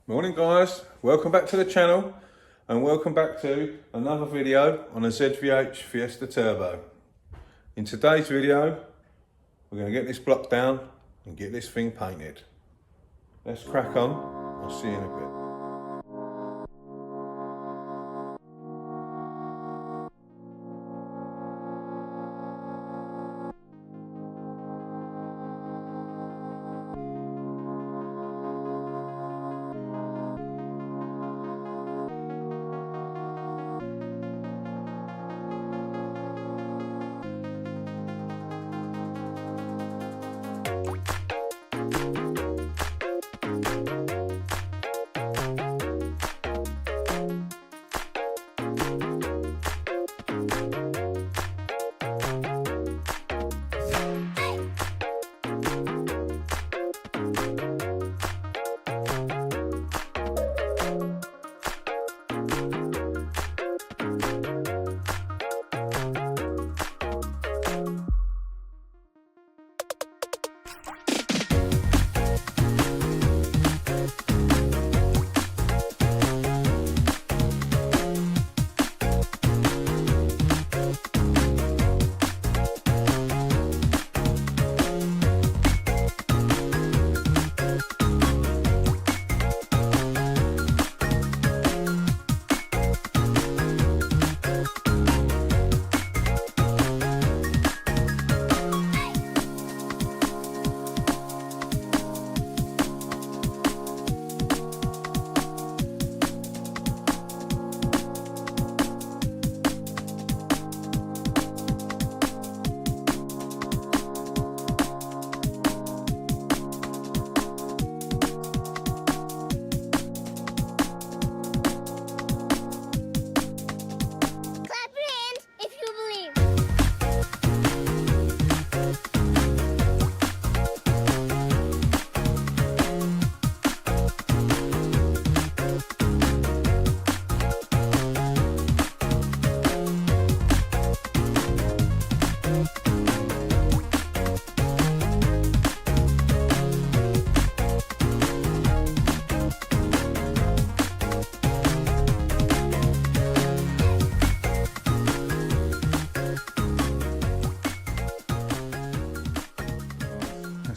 Morning guys, welcome back to the channel and welcome back to another video on a ZVH Fiesta Turbo. In today's video, we're going to get this block down and get this thing painted. Let's crack on, I'll see you in a bit.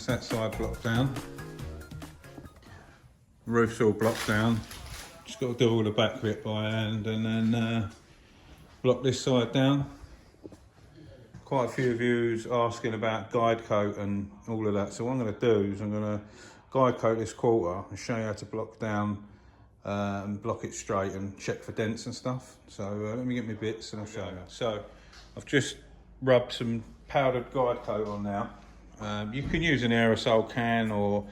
That side blocked down, roof's all blocked down, just got to do all the back of it by hand and then block this side down. Quite a few of you asking about guide coat and all of that, so what I'm going to do is I'm going to guide coat this quarter and show you how to block down and block it straight and check for dents and stuff. So let me get my bits and I'll show you. So I've just rubbed some powdered guide coat on now. You can use an aerosol can or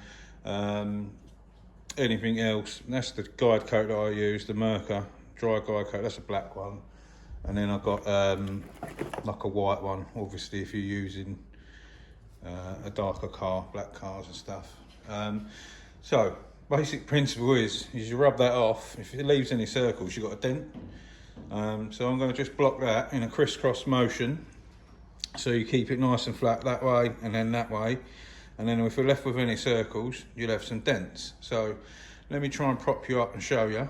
anything else. That's the guide coat that I use, the Merca dry guide coat. That's a black one, and then I've got like a white one. Obviously, if you're using a darker car, black cars and stuff. So basic principle is you rub that off. If it leaves any circles, you've got a dent. So I'm going to just block that in a crisscross motion. So you keep it nice and flat that way and then that way, and then if you're left with any circles you'll have some dents. So let me try and prop you up and show you,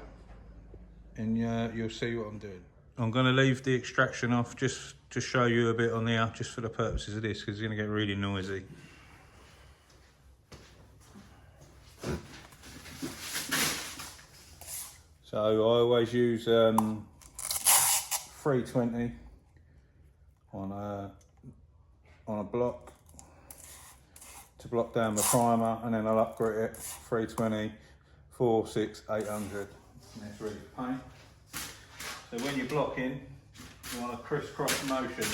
and you'll see what I'm doing. I'm going to leave the extraction off just to show you a bit on there, just for the purposes of this, because it's going to get really noisy. So I always use 320 on a block to block down the primer, and then I'll upgrade it 320, 4, 6, 800, and it's ready to paint. So when you're blocking, you want a crisscross motion.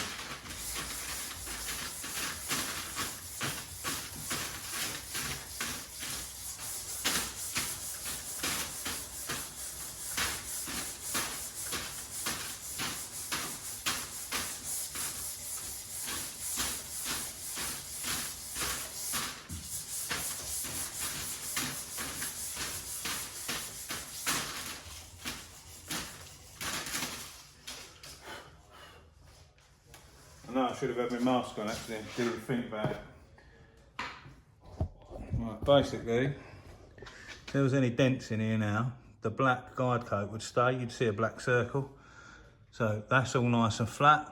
No, I should have had my mask on actually, didn't even think about it. Right, basically, there was any dents in here now, the black guide coat would stay. You'd see a black circle. So that's all nice and flat.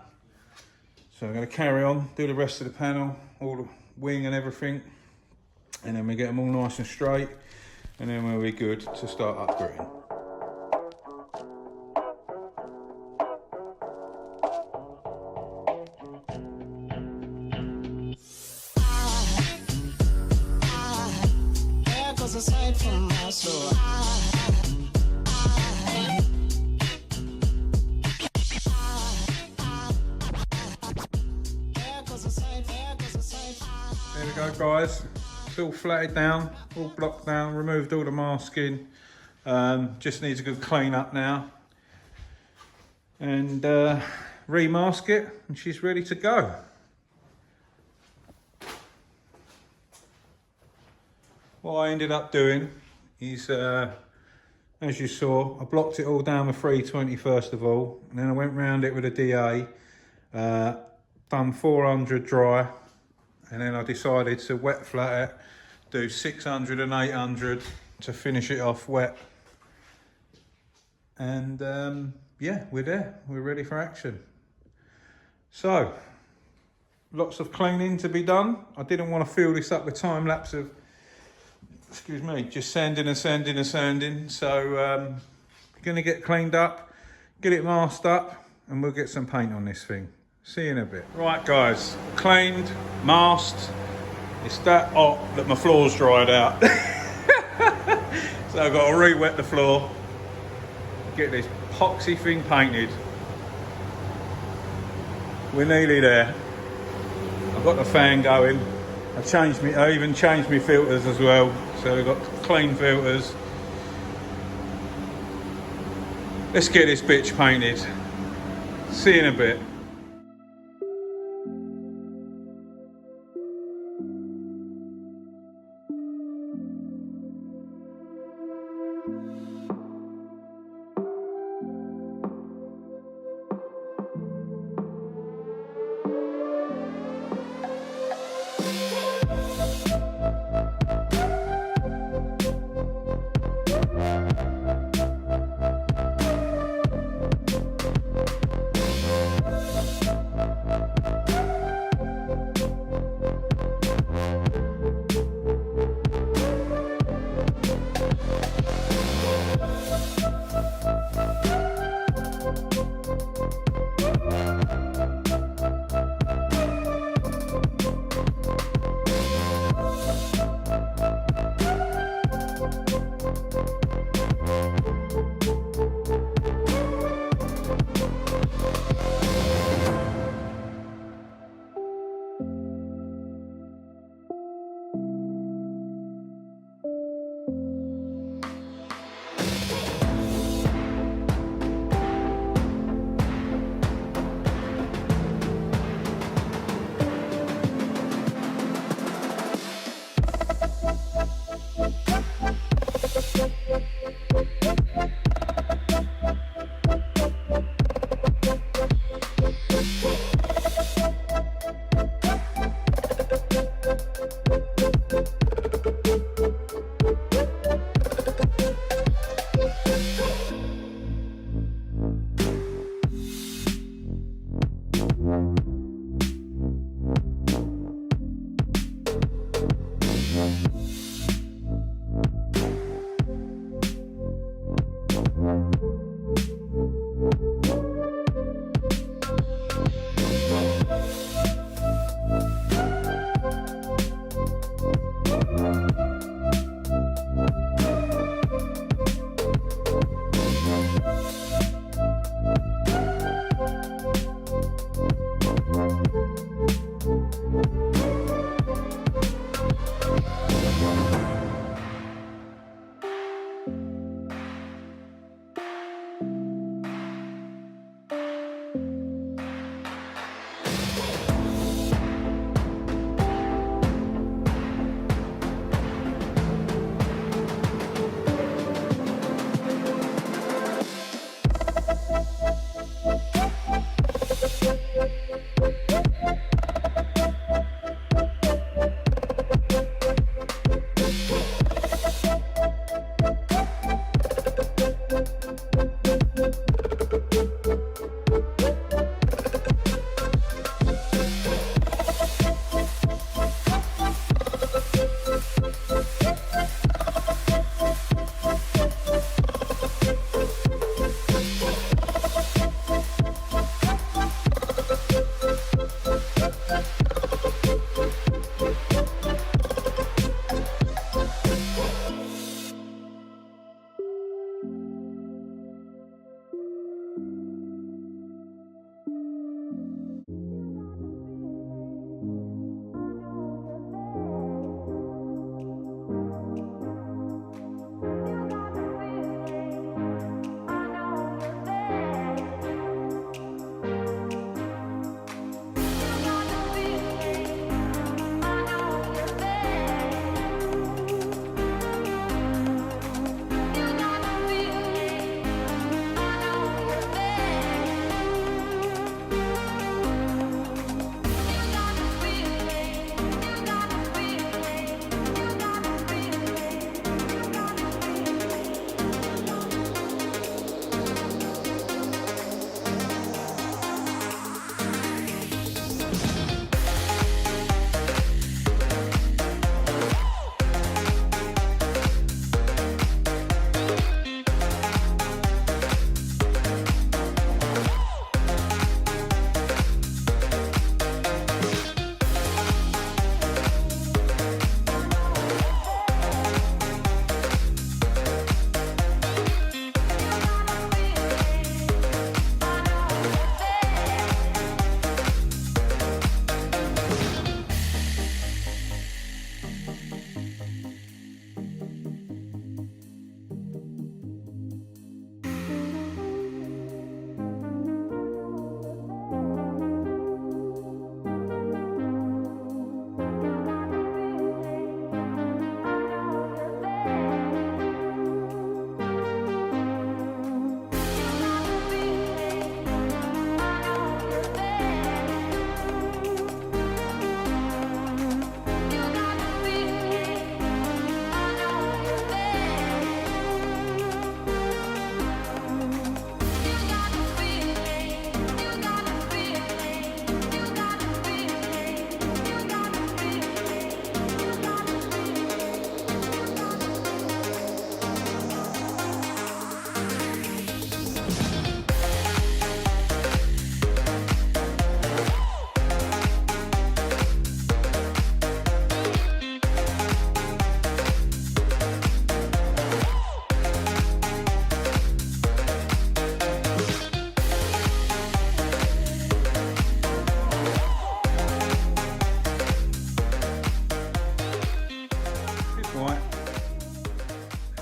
So I'm going to carry on, do the rest of the panel, all the wing and everything, and then we get them all nice and straight, and then we'll be good to start upgrading. Aside from my soul, there we go, guys. It's all flatted down, all blocked down, removed all the masking. Just needs a good clean up now. And remask it, and she's ready to go. What I ended up doing is, as you saw, I blocked it all down with 320 first of all, and then I went round it with a DA, done 400 dry, and then I decided to wet flat it, do 600 and 800 to finish it off wet. And yeah, we're there, we're ready for action. So, lots of cleaning to be done. I didn't want to fill this up with time lapse of, excuse me, just sanding and sanding and sanding. So going to get cleaned up, get it masked up, and we'll get some paint on this thing. See you in a bit. Right guys, cleaned, masked. It's that hot that my floor's dried out. So I've got to re-wet the floor, get this epoxy thing painted. We're nearly there. I've got the fan going. I even changed my filters as well. So we've got clean filters. Let's get this bitch painted. See you in a bit.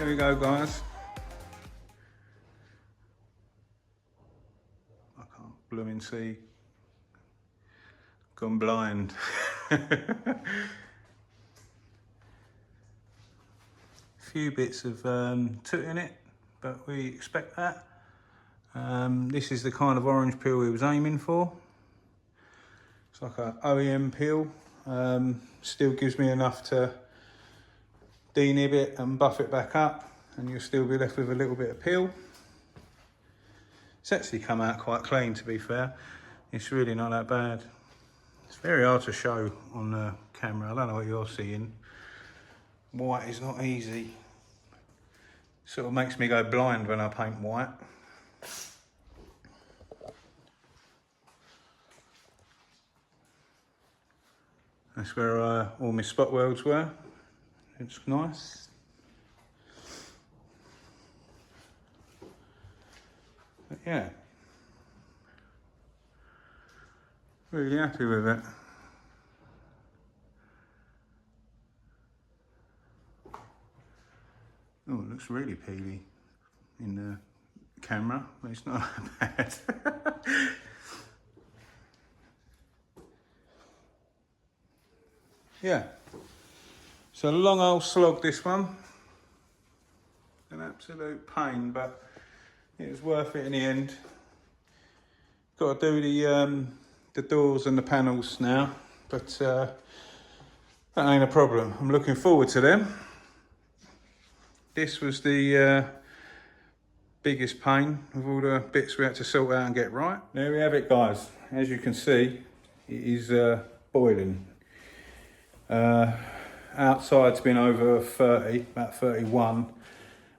There we go, guys. I can't blooming see. Gone blind. Few bits of toot in it, but we expect that. This is the kind of orange peel we was aiming for. It's like a OEM peel. Still gives me enough to denib it and buff it back up, and you'll still be left with a little bit of peel. It's actually come out quite clean, to be fair. It's really not that bad. It's very hard to show on the camera. I don't know what you're seeing. White is not easy. Sort of makes me go blind when I paint white. That's where all my spot welds were. It's nice. But yeah, really happy with it. Oh, it looks really peely in the camera, but it's not that bad. Yeah, it's a long old slog, this one. An absolute pain, but it was worth it in the end. Got to do the doors and the panels now, but that ain't a problem. I'm looking forward to them. This was the biggest pain of all the bits we had to sort out and get right. There we have it, guys. As you can see, it is boiling. Outside's been over 30, about 31,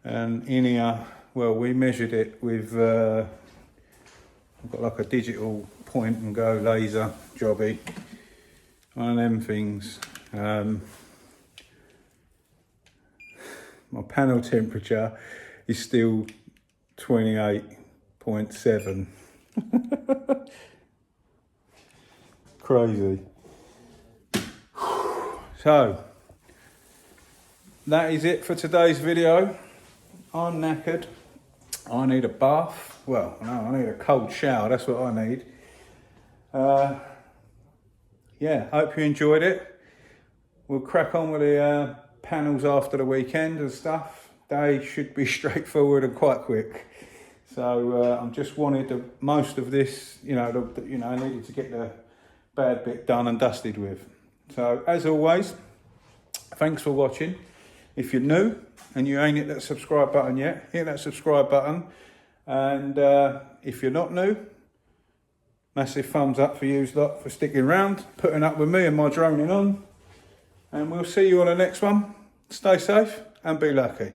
and in here, well, we measured it with I've got like a digital point and go laser jobby, one of them things. My panel temperature is still 28.7. Crazy. So, that is it for today's video. I'm knackered. I need a bath. Well, no, I need a cold shower. That's what I need. Yeah, hope you enjoyed it. We'll crack on with the panels after the weekend and stuff. They should be straightforward and quite quick. So I'm just wanted most of this, I needed to get the bad bit done and dusted with. So as always, thanks for watching. If you're new and you ain't hit that subscribe button yet, hit that subscribe button. And if you're not new, massive thumbs up for you lot for sticking around, putting up with me and my droning on. And we'll see you on the next one. Stay safe and be lucky.